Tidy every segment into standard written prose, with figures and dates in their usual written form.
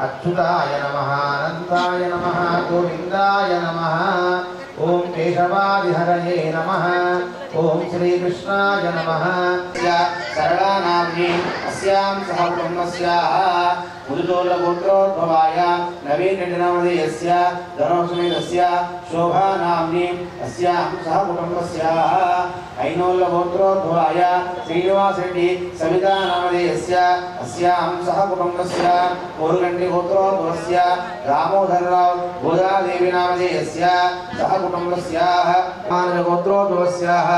अच्युताय नमः अनंताय नमः गोविंदाय नमः ओम केशवादिहरये नमः ओम श्री कृष्णाय नमः सरलानाम्नि अस्यां सह ब्रह्मस्याः मुदुलोलगोत्रोद्भवाय नवीननामधेयस्य धनोसमेतस्य शोभानाम्नि अस्यां सह कुटुम्बस्याः ऐनोल्लगोत्रोद्भवाय श्रीनिवासरेड्डी सवितानामधेयस्य अस्यां सह कुटुम्बस्य ओरुगण्डिगोत्रोद्भवस्य दामोदरराव गोदादेवीनामधेयस्य सह कुटुम्बस्याः मानवगोत्रोद्भवस्याः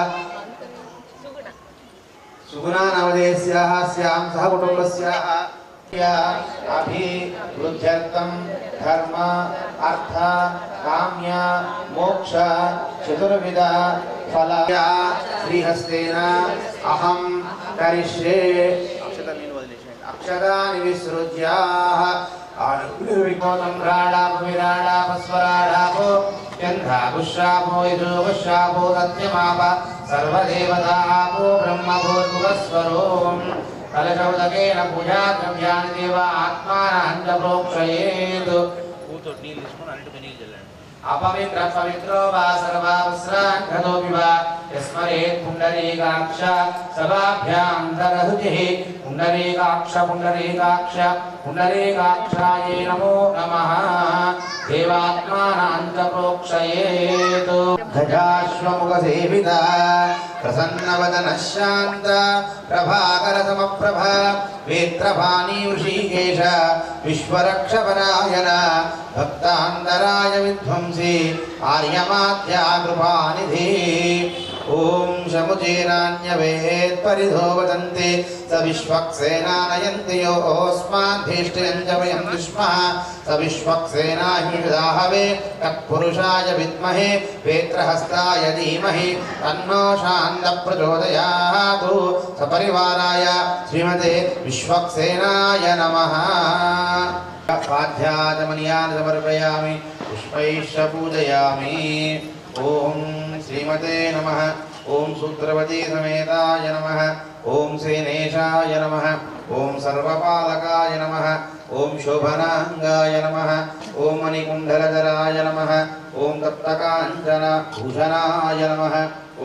सुगुणानामधेयस्याः अस्यां सह कुटुम्बस्याः अभिवृद्ध्यर्थं धर्म अर्थ काम्य मोक्ष चतुर्विध फल श्रीहस्तेन अहं करिष्ये अक्षतानि विसृज्याः आनुर्विकोतं राडापो यन्धापुश्रापो यजुगुश्रापो सत्यमाप सर्वदेवतापो ब्रह्मभूर्भुवस्वरोम् कलशौदकेन पूजा द्रव्यानि देव आत्मानं च प्रोक्षयेत् अपवित्र पवित्रो वा सर्वावस्राङ्गतोऽपि वा यस्मरेत् पुण्डरीकाक्ष सभाभ्यान्तरहृतिः पुण्डरीकाक्ष पुण्डरीकाक्ष पुण्डरीकाक्षायै नमो नमः देवात्मानं च प्रोक्षयेत् गजाश्वमुखसेविता प्रसन्नवदनः शान्त प्रभाकरसमप्रभा वेत्रभानी ऋषिकेश विश्वरक्षपरायण भक्तान्तराय विध्वंसी आर्यमाध्या कृपानिधि ओम शमुचेनान्यवेत् परिधो वदन्ति स विश्वक्सेनानयन्ति यो अस्माद्भीष्टयं च वयं विस्मः स विश्वक्सेना हि विदाहवे तत्पुरुषाय विद्महे वेत्रहस्ताय धीमहि तन्नो शान्तः प्रचोदयात् सपरिवाराय श्रीमते विश्वक्सेनाय नमः स्वाध्यायमनियान् समर्पयामि पुष्पैश्च पूजयामि ओम श्रीमते नमः ओम सूत्रवती समेताय नमः ओम श्रीनेशाय नमः ओम सर्वपालकाय नमः ओम शोभनांगाय नमः ओम मणिकुण्डलधराय नमः ओम तप्तकाञ्चन भूषणाय नमः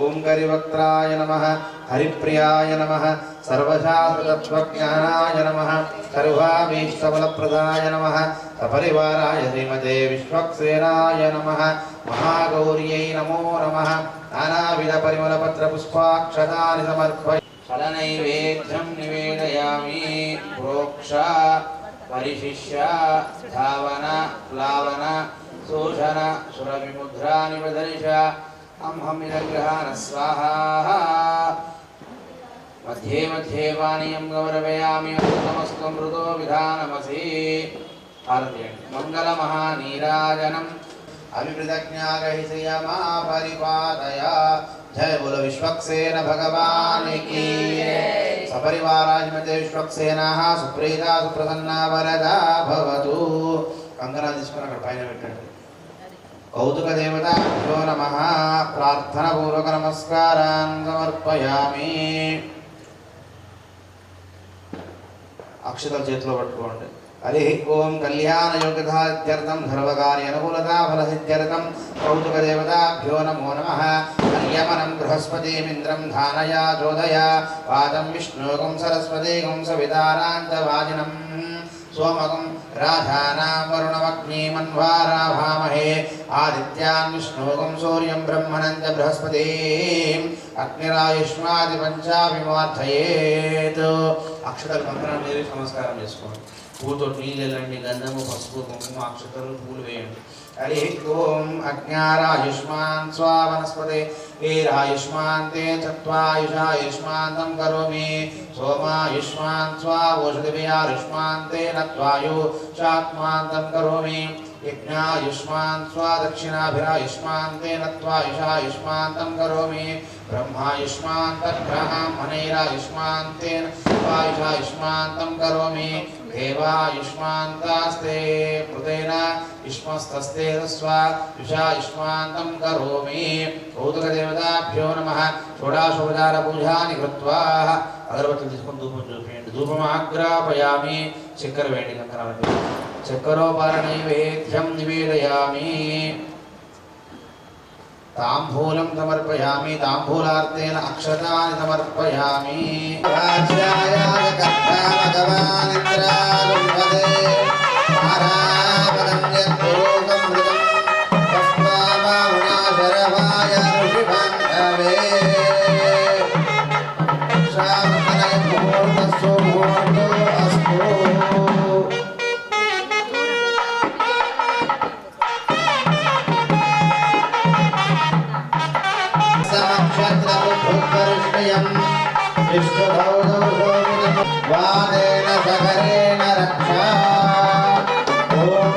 ओम करिवक्त्राय नमः हरिप्रियाय नमः सर्वशास्त्रतत्त्वज्ञानाय नमः सर्वाभीष्टफलप्रदाय नमः सपरिवाराय श्रीमते विश्वक्सेनाय नमः महागौर्यै नमो नमः नानाविधपरिमलपत्रपुष्पाक्षतानि समर्पयामि फलनैवेद्यं निवेदयामि प्रोक्ष परिशिष्य धावन प्लावन शोषण सुरभिमुद्रानि प्रदर्श अहमिदग्रहाण स्वाहा मध्ये मध्ये पानीयं गौरवयामि नमस्तं मृदो विधानमसि मंगलमहानीराजनम् अभिवृतज्ञागहिषयमा परिपादय जय बोलो विश्वक्सेन भगवान की सपरिवाराजमते विश्वक्सेनाः सुप्रीता सुप्रसन्ना वरदा भवतु कंकणाలు తీసుకొని అక్కడ పైన పెట్టండి कौतुक देवता भ्यो नमः प्रार्थना पूर्वक नमस्कारान् समर्पयामि అక్షతలు చేతిలో పట్టుకోండి. హరి ఓం కళ్యాణయోగ్యతార్థం ధర్మకార్య అనుకూలతా ఫలసిద్ధ్యర్థం కౌతుకదేవతాభ్యో నమో నమః. హర్యమనం బృహస్పతిమింద్రం ధానయా చోదయ వాదం విష్ణోగం సరస్వతీగం సవితారాంతవాజినం సోమగం రాధానాం వరుణమగ్నిమన్వారాభామహే ఆదిత్యాన్ విష్ణోగం సూర్యం బ్రహ్మణం చ బృహస్పతిం అగ్నిరాయుష్మాది పంచాభిమార్థయేత్. అక్షతలు మంత్రం చేసి నమస్కారం చేసుకోండి. పూతో నీళ్ళు వెళ్ళండి, గంధము పసుపు కుంకుమ అక్షతలు పూలు వేయండి. హరి ఓం అజ్ఞారాయుష్మాన్ స్వా వనస్పతే వీరాయుష్మాన్ తే చత్వాయుషాయుష్మాంతం కరోమి సోమాయుష్మాన్ స్వా ఓషధిభియాయుష్మాన్ తే నత్వాయు శాత్మాంతం కరోమి యజ్ఞాయుష్మాన్ స్వా దక్షిణాభిరాయుష్మాన్ తే నత్వాయుషాయుష్మాంతం కరోమి బ్రహ్మాయుష్మాన్ తద్బ్రహ్మణైరాయుష్మాన్ తే నత్వాయుషాయుష్మాంతం కరోమి దేవాయుష్మాంతాస్తే కృతేన యుష్మస్తస్తే తస్వా యుషాయుష్మాంతం కరోమి. కౌతుకదేవతాభ్యో నమః. షోడాశోపచార పూజాని కృత్వా అగరబత్తులు తీసుకొని ధూపం చూపించండి. ధూపమాగ్రాపయామి. చక్కెర వేయండి కంకణాలకి. చక్కెరోపరనైవేద్యం నివేదయామి. తాంబూలం సమర్పయామి. తాంబూలార్థేన అక్షతాని సమర్పయామి. వాదేన సగరేణ రక్షా. ఓం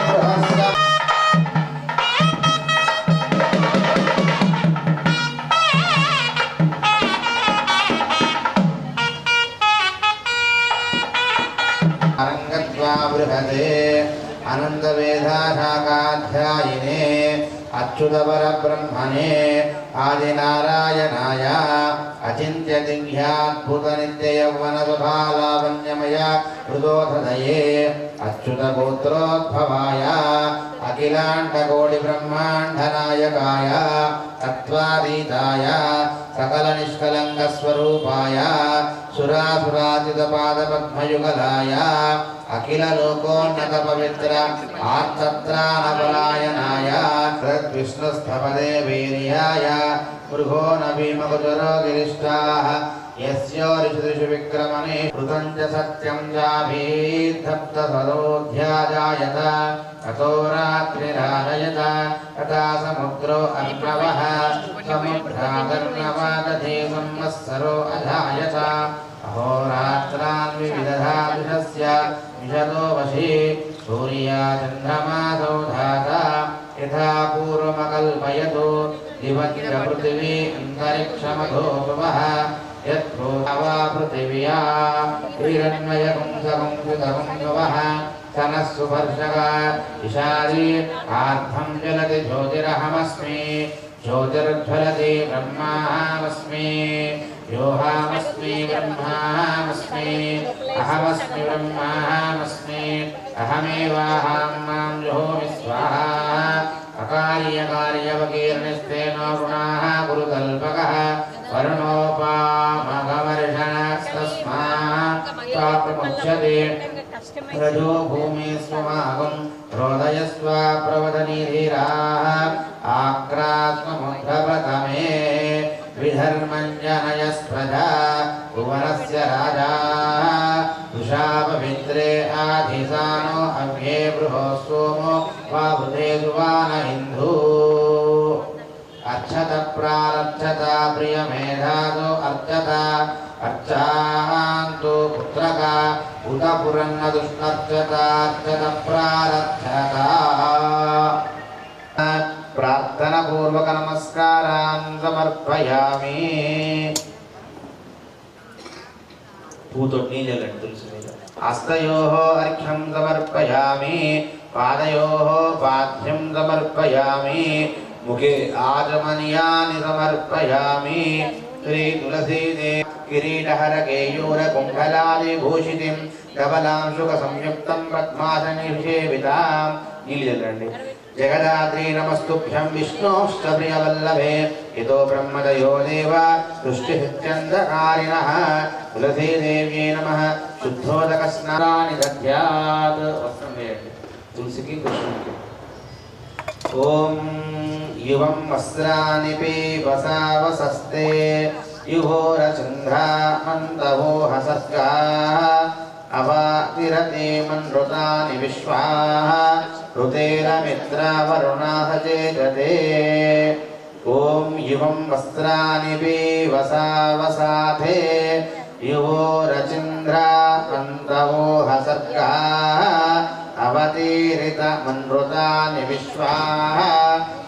అరంగత్వా బృహదే అనంతవేదాశాఖాధ్యాయినే అచ్యుతపరబ్రహ్మణే ఆదినారాయణాయ అచింత్యదివ్యాద్భుతనిత్యయౌవనసుభాలావణ్యమయ హృదోధదయే అచ్యుతగోత్రోద్భవాయ అఖిలాండకోటిబ్రహ్మాండనాయకాయ తత్వాతీతాయ సకలనిష్కలంకస్వరూపాయ సురాసురాజితపాదపద్మయుగలాయ అఖిలలోకోన్నత పవిత్ర ఆర్తత్రాణపరాయణాయ తద్విష్ణుస్థపదే వీర్యాయ మృగో నభీమకుచరో గిరిష్టాః యస్యోరిషుదిషు విక్రమణే కృతం చ సత్యం జాభీద్ధప్తసరోధ్యాజాయత తతో రాత్రిరాజయత తథా సముద్రో అర్ణవః సముద్రాదర్ణవాదధే సంవత్సరో అజాయత అహోరాత్రాన్ వివిదధాదిశస్య విశదో వశే సూర్యాచంద్రమాసౌ ధాతా యథా పూర్వమకల్పయతు దివజ్ర పృథివీ అంతరిక్షమధోపవః యత్ప్రోవా పృథివ్యా హిరణ్మయగుంసగుంసితగుంసవః సనః సువర్షగా ఇషాది ఆర్ధం జలతి జ్యోతిరహమస్మి జ్యోతిర్జ్వలతి బ్రహ్మాహమస్మి యోహామస్మి బ్రహ్మాహమస్మి అహమస్మి బ్రహ్మాహమస్మి అహమేవాహం మాం జోమి స్వాహా అకార్యకార్యవకీర్ణిస్తేనో రుణాః గురుకల్పకః వర్ణోపామగమర్షణస్తస్మాత్ త్వాప్రముచ్యతే రజో భూమి స్వమాగం రోదయస్వ ప్రవదనిధీరాః ఆక్రాస్మముద్భవతమే విధర్మం జనయస్ప్రజా భువనస్య రాజా దుషాపవిత్రే ఆధిసానో అవ్యే బృహో సోమో వాభృతే సువాన ఇంధూ అర్చత ప్రారర్చత ప్రియమేధాదో అర్చత అర్చాంతో పుత్రక ఉత పురన్న దుష్ణర్చత అర్చత ప్రారర్చత. ప్రార్థన పూర్వక నమస్కారాన్ సమర్పయామి. పూతో నీళ్ళండి తులసి నీళ్ళు. హస్తయోః అర్ఘ్యం సమర్పయామి. పాదయోః పాద్యం సమర్పయామి. ముఖే ఆచమనీయాని సమర్పయామి. శ్రీ తులసీదేవి किरीटहर केयूर कुंभलादिभूषितिं धवलांशुक संयुक्तं पद्मासनिषेवितां नीलिजलंडी जगदाद्रि नमस्तुभ्यं विष्णोष्टप्रियवल्लभे इतो ब्रह्मदयो देव सृष्टिस्यन्धकारिणः तुलसी देव्यै नमः शुद्धोदकस्नानानि दध्यात् तुलसी की ओम युवं वस्त्राणि पीवसावसस्ते युभोरचन्द्रामन्तवो हसर्गाः अवातिरते मन्रुतानि विश्वाः ऋतेरमित्रावरुणाहचेतते ओम युवं वस्त्राणि पीवसावसाथे युभोरचन्द्रामन्तवो हसर्गाः अवतीरित मन्रुतानि विश्वाः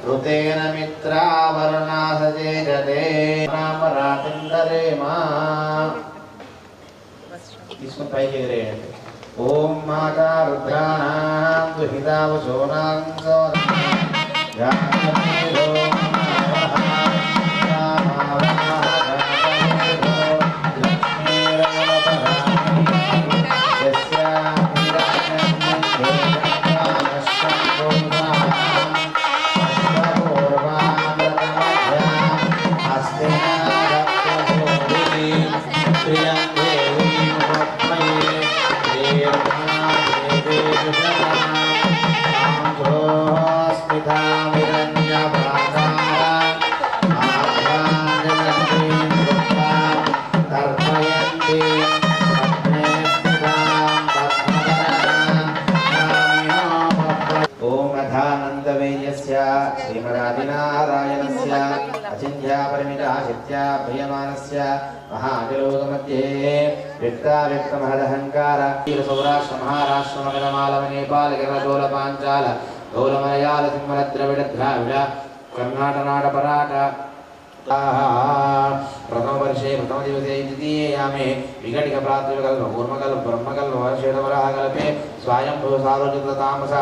ऋतेन मित्रावरुणासचेतते नाम रातिन्दरेमा इसको पहले एगरेయండి ओम माता रुद्राणां दुहितावसोनां श्रीमदादिनारायणस्य अचिन्त्यापरिमिताशक्त्या भयमानस्य महाजलोकमध्ये व्यक्ताव्यक्तमहदहङ्कार सौराष्ट्र महाराष्ट्र मगधमालव नेपाल केरल पाञ्चाल गौरमलयाल सिंहल द्रविड द्राविड कर्णाटनाट पराट प्रथम वर्षे प्रथम दिवसे द्वितीयामे विघटिक प्रातृकल्प कूर्मकल्प ब्रह्मकल्प वर्षेतवराहकल्पे स्वायंभुव सारोचित तामस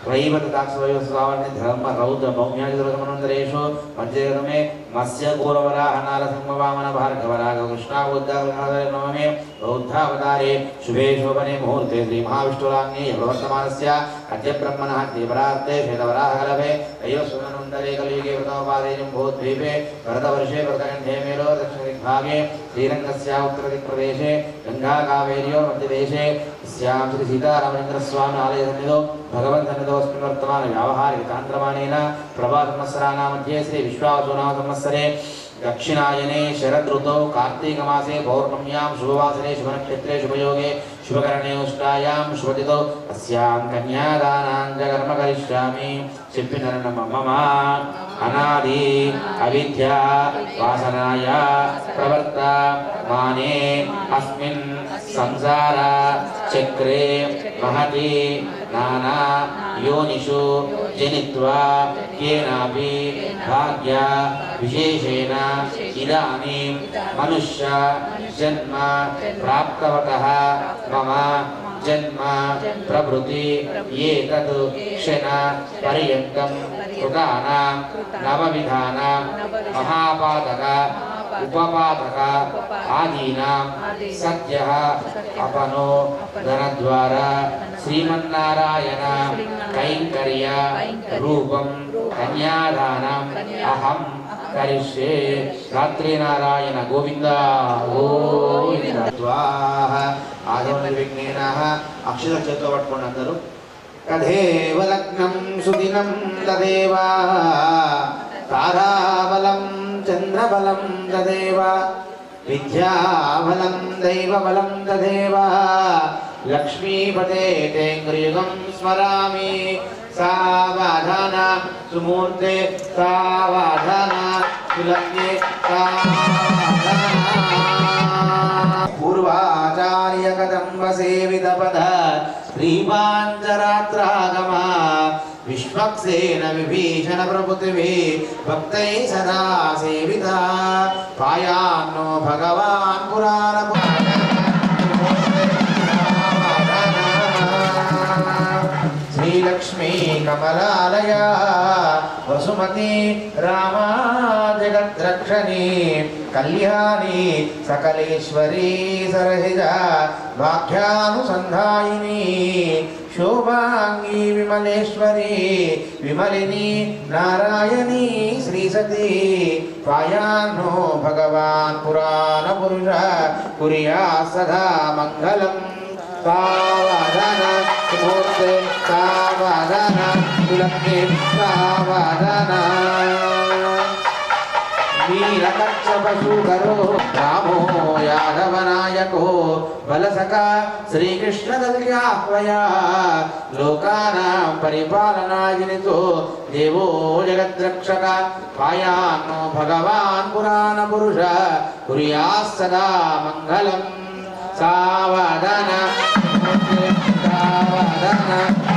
त्रयीवताक्षवयोस्वावन्य धर्म रौद्र भौम्यादिदुर्गमनोन्दरेषु मध्यगमे मत्स्य गौरवराह नारसिंहवामन भार्गवराग कृष्णाबुद्धनमे बौद्धावतारे शुभे शोभने मुहूर्ते श्री महाविष्णुराज्ञे प्रवर्तमानस्य अद्य ब्रह्मणः देवरात्रे श्वेतवराहकल्पे अयोस्वमनोन्दरे कलियुगे प्रथमपादे जम्बूद्वीपे भरतवर्षे भरतकण्ठे मेलो दक्षिणदिग्भागे श्रीरङ्गस्य उत्तरदिक्प्रदेशे गङ्गाकावेर्योः मध्यदेशे स्यां श्री सीतारामचन्द्रस्वामी आलयसन्निधौ भगवन्तसन्निधौस्मिन् वर्तमान व्यावहारिक तान्त्रमानेन प्रभासंवत्सराणां मध्ये श्री विश्वावसुनाम संवत्सरे दक्षिणायने शरद ऋतौ कार्तिक मासे पौर्णम्यां शुभवासरे शुभनक्षत्रे शुभयोगे शुभकरणे उष्टायां शुभतिथौ अस्यां कन्यादानां च कर्म करिष्यामि शिल्पिनरनम मम अनादि अविद्या वासनाय प्रवर्ता माने अस्मिन् संसार चक्रे महति नाना योनिषु जनित्वा केनापि भाग्य विशेषेण इदानीं मनुष्य जन्म प्राप्तवतः मम जन्म प्रभृति एतत् क्षण पर्यन्तं कृतानां नवविधानां महापातक उपपातक आदीनां सद्यः अपनो धनद्वारा श्रीमन्नारायण कैंकर्य रूपं कन्यादानम् अहं करिष्ये रात्रि नारायण गोविंद गोविंद स्वाहा आदौ निर्विघ्नेन अक्षर चेतो पट्टुकोंडि अंदरू तदेव लग्नं सुदिनं तदेव ताराबलं चंद्रबलं तदेव विद्याबलं दैवबलं तदेव लक्ष्मीपते तेङ्गुर्युगं स्मरामि सावधान सुमूर्ते सावधान सुलग्ने सावधान पूर्वाचार्य कदम्ब सेवित पद श्रीपाञ्चरात्रागमा विश्वक्सेन विभीषण प्रभृतिभि भक्तैः सदा सेविता पायान्नो भगवान् पुराण श्रीलक्ष्मी लक्ष्मी कमलालया वसुमती रामा जगद्रक्षणी कल्याणी सकलेश्वरी सरहिजा भाग्यानुसंधायिनी शोभांगी विमलेश्वरी विमलिनी नारायणी श्रीसती पायान्नो भगवान् पुराण पुरुष कुर्या सदा मंगलम् सावधान मुहूर्ते सावधान विलग्ने सावधान वीरकच्छपशुकरो रामो यादवनायको बलसखा श्रीकृष्णदल्याह्वया लोकानां परिपालनायनितो देवो जगद्रक्षक पायान्नो भगवान् पुराणपुरुष कुर्यात् सदा मङ्गलम् सावधान सावधान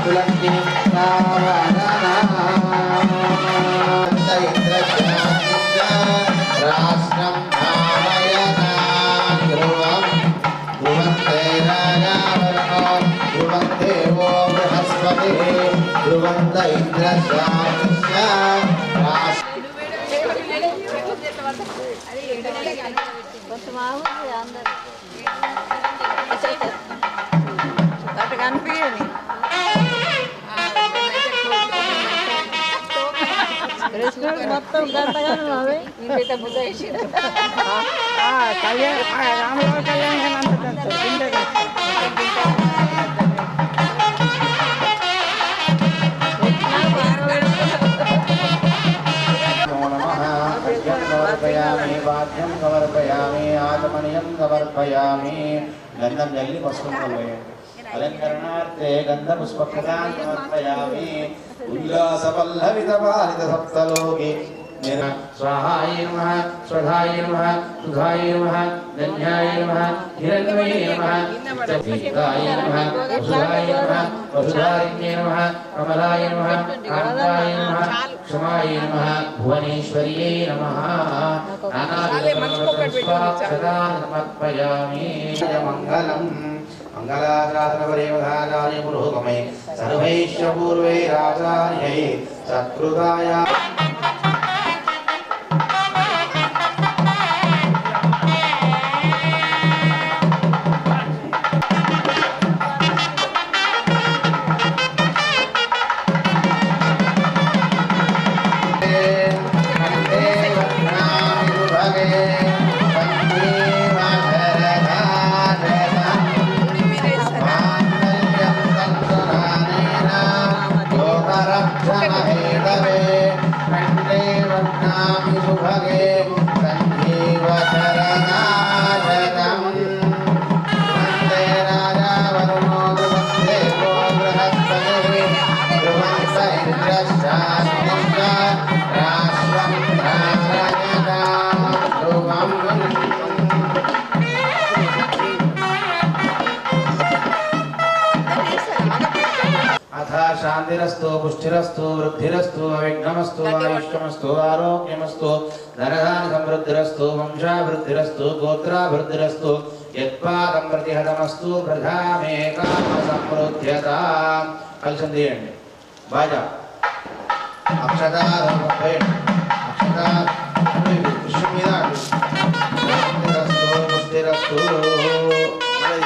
तुलसी सावधान राष्ट्रं भावयता ध्रुवं ध्रुवन्ते राजावर्णो ध्रुवं देवो बृहस्पतिः ध्रुवन्त इन्द्रस्यामिश्च మొత్తం గంటగానే రాముల కళ్యాణం समर्पयामि वाद्यं समर्पयामि आचमनीयं समर्पयामि गन्धं जल्ली पस्पुं अलंकरणार्थे गन्धपुष्पप्रदानं समर्पयामि उल्लासपल्लवितपालितसप्तलोके स्वाहाय नमः स्वधाय नमः सुधाय नमः धन्याय नमः हिरण्मये नमः सीताय नमः वसुधाय नमः वसुधारिण्ये नमः कमलाय नमः कान्ताय नमः क्षमाय नमः भुवनेश्वर्यै नमः नानाविधपुष्पाक्षतान् समर्पयामि मङ्गलम् मंगलाचरणपरिवधाचार्य पुरोगमे सर्वैश्च पूर्वैराचार्यै सत्कृताय शांतिरस्तु पुष्टिरस्तु वृद्धिरस्तु अविघ्नमस्तु आयुष्यमस्तु आरोग्यमस्तु धनधान्य समृद्धिरस्तु वंशावृद्धिरस्तु गोत्रावृद्धिरस्तु यत्पादं प्रतिहतमस्तु प्रधामे काम समृद्ध्यता कलशं తీయండి బాజా అక్షతా అక్షతా పుష్పం మీద శాంతిరస్తు పుష్టిరస్తు మళ్ళీ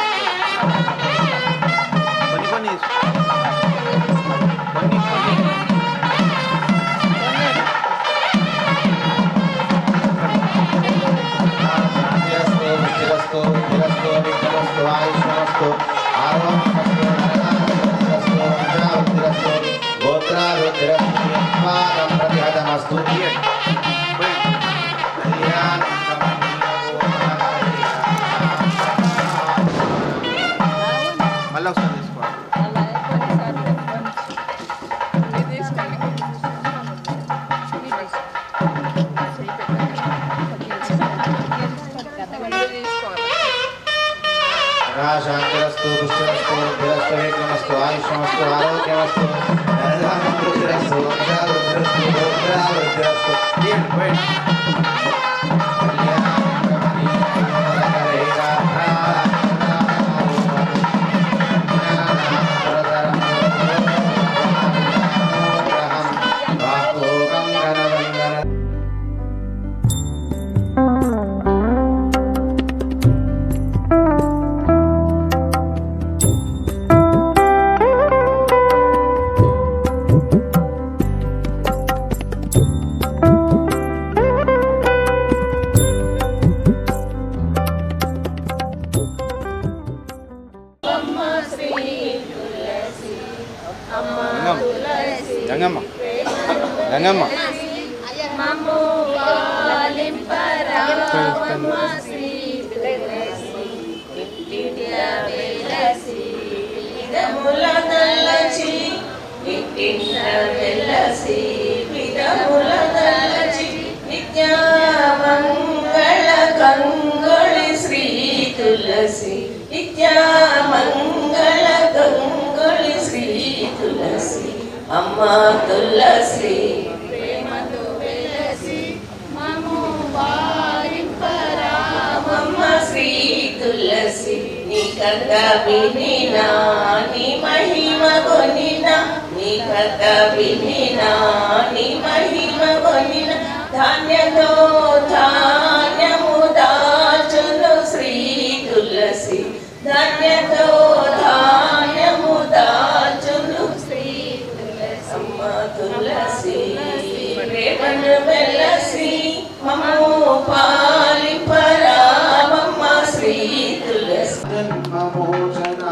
ఒకసారి शांतिरस्तु पुष्टिरस्तु वृद्धिरस्तु विघ्नमस्तु आयुष्यमस्तु आरोग्यमस्तु धनधान्यं वृद्धिरस्तु वंशावृद्धिरस्तु गोत्रावृद्धिरस्तु అమ్మ శ్రీ తులసి అమ్మ తులసి గంగమ్మ గంగమ్మ మమ్ము పాలింపరావమ్మ శ్రీ తులసి నిత్య వెలసి విధముల దలచి నిత్య వెలసి విధముల దలచి నిత్య మంగళ గంగళి శ్రీ తులసి నిత్య మంగళ గంగళి శ్రీ తులసి అమ్మ తులసి ప్రేమతో వెలసి మము వారింపరామమ్మ శ్రీ తులసి నీ కథ వినినా నీ మహిమ కొనినా నీ కథ వినినా నీ మహిమ కొనినా ధాన్యతో ధాన్యము దాచును శ్రీ తులసి ధాన్యతో ధాన్యము దాచును శ్రీ తులసి అమ్మ తులసి ప్రేమను వెలసి మమ్ము పాలింపరామమ్మ శ్రీ తులసి జన్మమోచన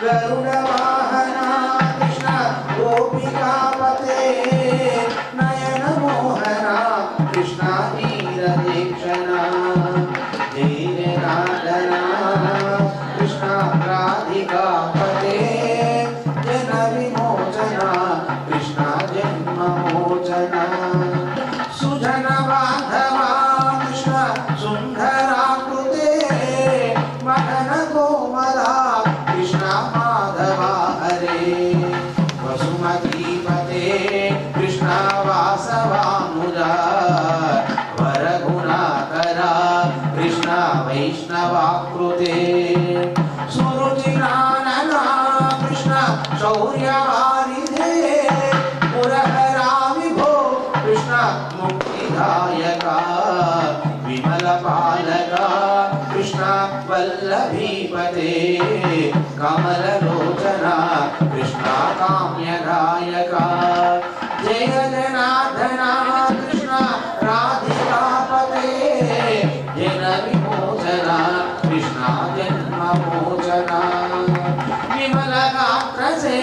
గరుడ వాహన కృష్ణ గోపికాపతే నయన మోహన కృష్ణ నీరదీక్షణ జయనాదన కృష్ణ రాధికాపతే జన విమోచన కృష్ణ జన్మమోచన సుజన బాంధవ కృష్ణ సుందరాకృతే మదన కోమలా కృష్ణ మాధవ హరే వసుమతీపతే కృష్ణ వాసవాముదా వరగుణాకరా కృష్ణ వైష్ణవాకృతే సురుచిరాననా కృష్ణ శౌర్యవారిధే పురహరా విభో కృష్ణ ముక్తిదాయక విమల పాలక కృష్ణ వల్లభీపతే కమలలోచన కృష్ణ కామ్యదాయక జయ జనార్దన కృష్ణ రాధికాపతే జన విమోచన కృష్ణ జన్మమోచన విమల గాత్రసే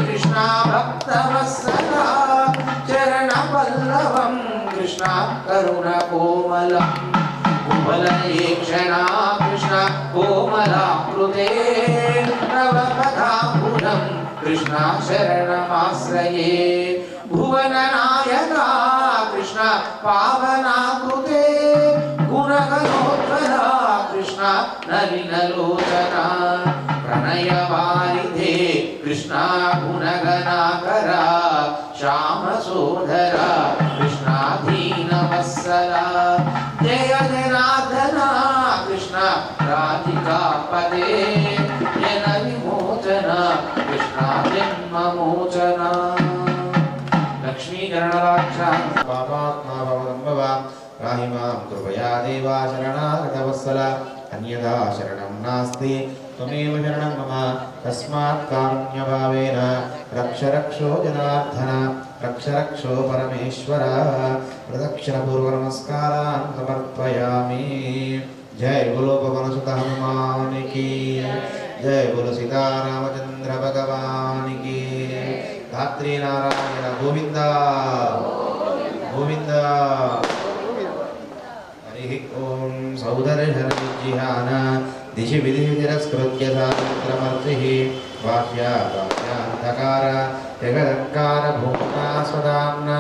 కృష్ణ భక్తవత్సల చరణ పల్లవం కృష్ణ కరుణ కోమలం కుమలయేక్షణా కృష్ణ కోమలాకృతే నవ కథాంబుధం కృష్ణ శరణమాశ్రయే భువననాయక కృష్ణ పావనాకృతే గుణగణోద్వర కృష్ణ నలినలోచన ప్రణయవారిధే కృష్ణ గుణగణాకర శ్యామసోధర కృష్ణాధీనవత్సల జయ జనార్దన కృష్ణ రాధికాపతే జన విమోచన కృష్ణ జన్మమోచన లక్ష్మీకరణరాక్షాం పాపాత్మా భవదంబవ రాహిమాం కృపయా దేవా శరణాగతవత్సల అన్యదా శరణం నాస్తి త్వమేవ శరణం మమ తస్మాత్ కారుణ్యభావేన రక్ష రక్షో జనార్దన రక్ష రక్షో పరమేశ్వర ప్రదక్షిణపూర్వ నమస్కారాన్ సమర్పయామి జయ బోలో పవన సుత హనుమాన్ की जय बोलो सीतारामचंद्र भगवान की धात्री नारायण गोविंद गोविंद हरि ओम सौदर्शनविज्जिहान दिशि विधिविधिरस्कृत्य सावित्रमर्तिः बाह्यान्धकार जगदङ्कार भूम्ना स्वदाम्ना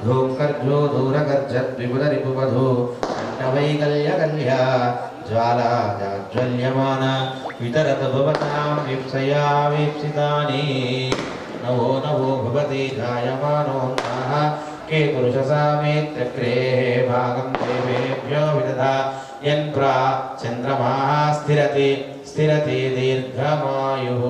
धूमकर्जो दूरगर्जद्विपुलरिपुवधू कण्ठवैकल्यकल्या ज्वाला जाज्वल्यमान वितरत भवतां वीप्सया वीप्सितानि नवो नवो भवति जायमानोऽन्नः के पुरुषसामेत्यग्रे भागं देवेभ्यो विदधा यन्प्रा चन्द्रमाः स्थिरति स्थिरति दीर्घमायुः।